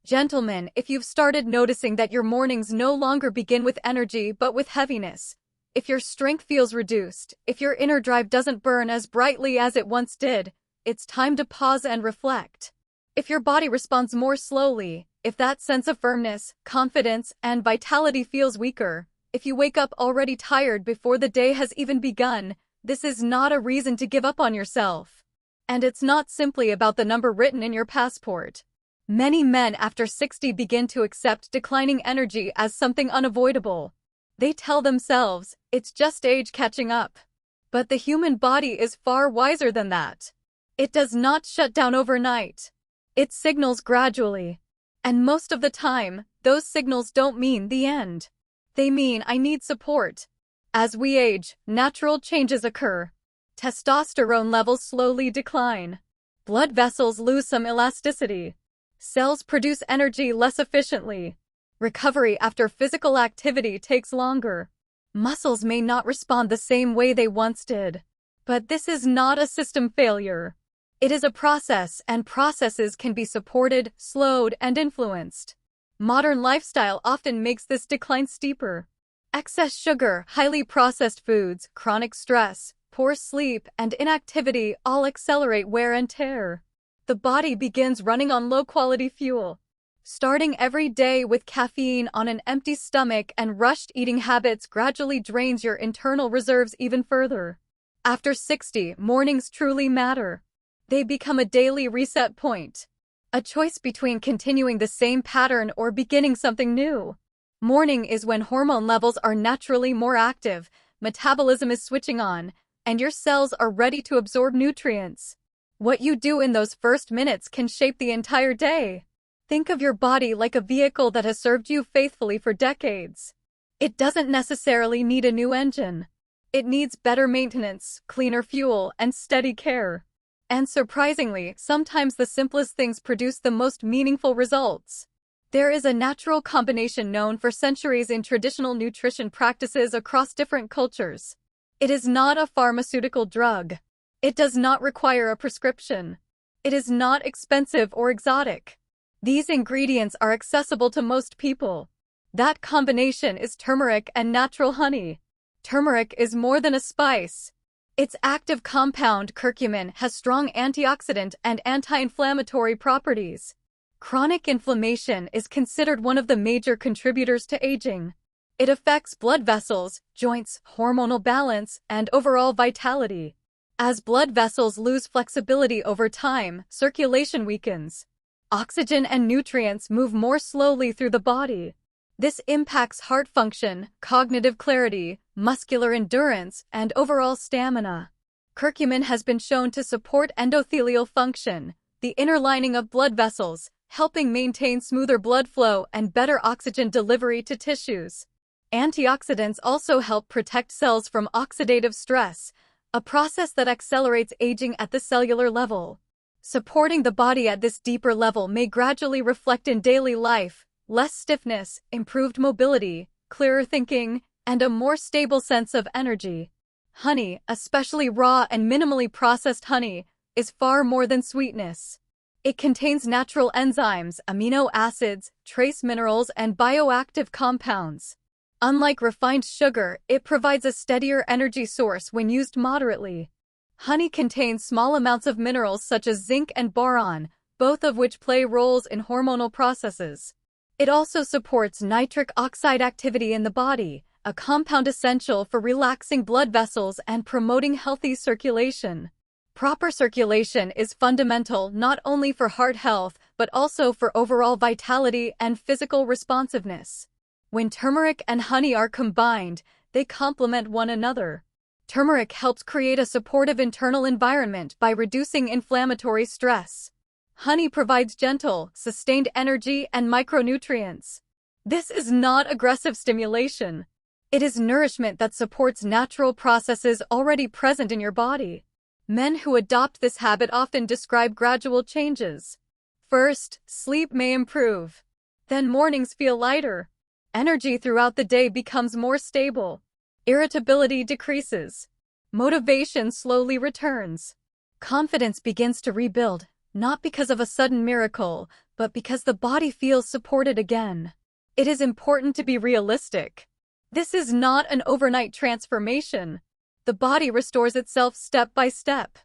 Gentlemen, if you've started noticing that your mornings no longer begin with energy but with heaviness, if your strength feels reduced, if your inner drive doesn't burn as brightly as it once did, it's time to pause and reflect. If your body responds more slowly, if that sense of firmness, confidence, and vitality feels weaker, if you wake up already tired before the day has even begun, this is not a reason to give up on yourself. And it's not simply about the number written in your passport. Many men after 60 begin to accept declining energy as something unavoidable. They tell themselves, it's just age catching up. But the human body is far wiser than that. It does not shut down overnight. It signals gradually. And most of the time, those signals don't mean the end. They mean I need support. As we age, natural changes occur. Testosterone levels slowly decline. Blood vessels lose some elasticity. Cells produce energy less efficiently. Recovery after physical activity takes longer. Muscles may not respond the same way they once did. But this is not a system failure. It is a process, and processes can be supported, slowed, and influenced. Modern lifestyle often makes this decline steeper. Excess sugar, highly processed foods, chronic stress, poor sleep, and inactivity all accelerate wear and tear. The body begins running on low-quality fuel. Starting every day with caffeine on an empty stomach and rushed eating habits gradually drains your internal reserves even further. After 60, mornings truly matter. They become a daily reset point. A choice between continuing the same pattern or beginning something new. Morning is when hormone levels are naturally more active, metabolism is switching on, and your cells are ready to absorb nutrients. What you do in those first minutes can shape the entire day. Think of your body like a vehicle that has served you faithfully for decades. It doesn't necessarily need a new engine. It needs better maintenance, cleaner fuel, and steady care. And surprisingly, sometimes the simplest things produce the most meaningful results. There is a natural combination known for centuries in traditional nutrition practices across different cultures. It is not a pharmaceutical drug. It does not require a prescription. It is not expensive or exotic. These ingredients are accessible to most people. That combination is turmeric and natural honey. Turmeric is more than a spice. Its active compound, curcumin, has strong antioxidant and anti-inflammatory properties. Chronic inflammation is considered one of the major contributors to aging. It affects blood vessels, joints, hormonal balance, and overall vitality. As blood vessels lose flexibility over time, circulation weakens. Oxygen and nutrients move more slowly through the body. This impacts heart function, cognitive clarity, muscular endurance, and overall stamina. Curcumin has been shown to support endothelial function, the inner lining of blood vessels, helping maintain smoother blood flow and better oxygen delivery to tissues. Antioxidants also help protect cells from oxidative stress, a process that accelerates aging at the cellular level. Supporting the body at this deeper level may gradually reflect in daily life, less stiffness, improved mobility, clearer thinking, and a more stable sense of energy. Honey, especially raw and minimally processed honey, is far more than sweetness. It contains natural enzymes, amino acids, trace minerals, and bioactive compounds. Unlike refined sugar, it provides a steadier energy source when used moderately. Honey contains small amounts of minerals such as zinc and boron, both of which play roles in hormonal processes. It also supports nitric oxide activity in the body, a compound essential for relaxing blood vessels and promoting healthy circulation. Proper circulation is fundamental not only for heart health, but also for overall vitality and physical responsiveness. When turmeric and honey are combined, they complement one another. Turmeric helps create a supportive internal environment by reducing inflammatory stress. Honey provides gentle, sustained energy and micronutrients. This is not aggressive stimulation. It is nourishment that supports natural processes already present in your body. Men who adopt this habit often describe gradual changes. First, sleep may improve. Then mornings feel lighter. Energy throughout the day becomes more stable. Irritability decreases. Motivation slowly returns. Confidence begins to rebuild, not because of a sudden miracle, but because the body feels supported again. It is important to be realistic. This is not an overnight transformation. The body restores itself step by step.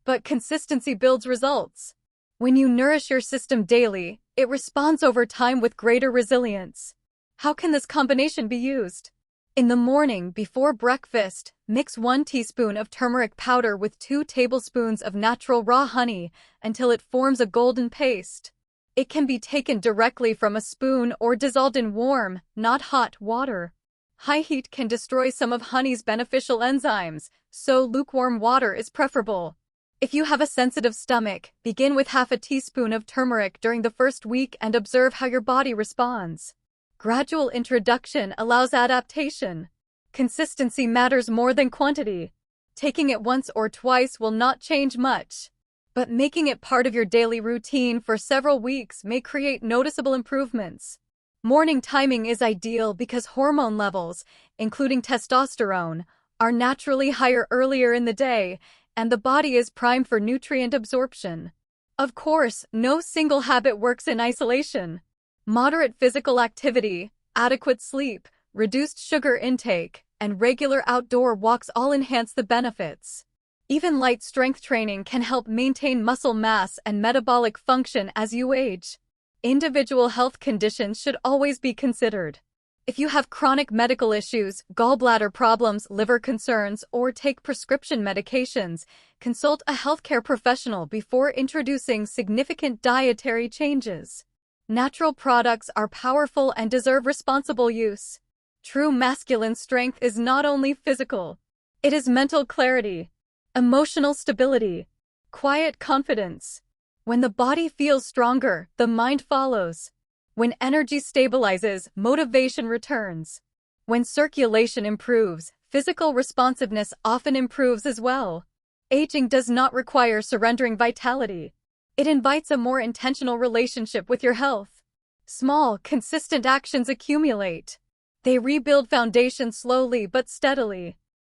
But consistency builds results. When you nourish your system daily, it responds over time with greater resilience. How can this combination be used? In the morning, before breakfast, mix 1 teaspoon of turmeric powder with 2 tablespoons of natural raw honey until it forms a golden paste. It can be taken directly from a spoon or dissolved in warm, not hot, water. High heat can destroy some of honey's beneficial enzymes, so lukewarm water is preferable. If you have a sensitive stomach, begin with half a teaspoon of turmeric during the first week and observe how your body responds. Gradual introduction allows adaptation. Consistency matters more than quantity. Taking it once or twice will not change much, but making it part of your daily routine for several weeks may create noticeable improvements. Morning timing is ideal because hormone levels, including testosterone, are naturally higher earlier in the day, and the body is primed for nutrient absorption. Of course, no single habit works in isolation. Moderate physical activity, adequate sleep, reduced sugar intake, and regular outdoor walks all enhance the benefits. Even light strength training can help maintain muscle mass and metabolic function as you age. Individual health conditions should always be considered. If you have chronic medical issues, gallbladder problems, liver concerns, or take prescription medications, consult a healthcare professional before introducing significant dietary changes. Natural products are powerful and deserve responsible use. True masculine strength is not only physical. It is mental clarity, emotional stability, quiet confidence. When the body feels stronger, the mind follows. When energy stabilizes, motivation returns. When circulation improves, physical responsiveness often improves as well. Aging does not require surrendering vitality. It invites a more intentional relationship with your health. Small, consistent actions accumulate. They rebuild foundations slowly but steadily.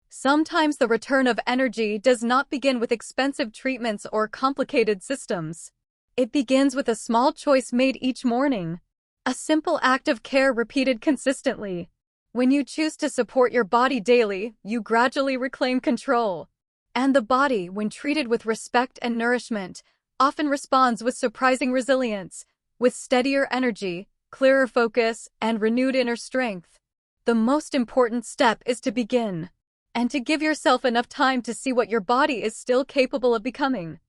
Sometimes the return of energy does not begin with expensive treatments or complicated systems. It begins with a small choice made each morning. A simple act of care repeated consistently. When you choose to support your body daily, you gradually reclaim control. And the body, when treated with respect and nourishment, often responds with surprising resilience, with steadier energy, clearer focus, and renewed inner strength. The most important step is to begin, and to give yourself enough time to see what your body is still capable of becoming.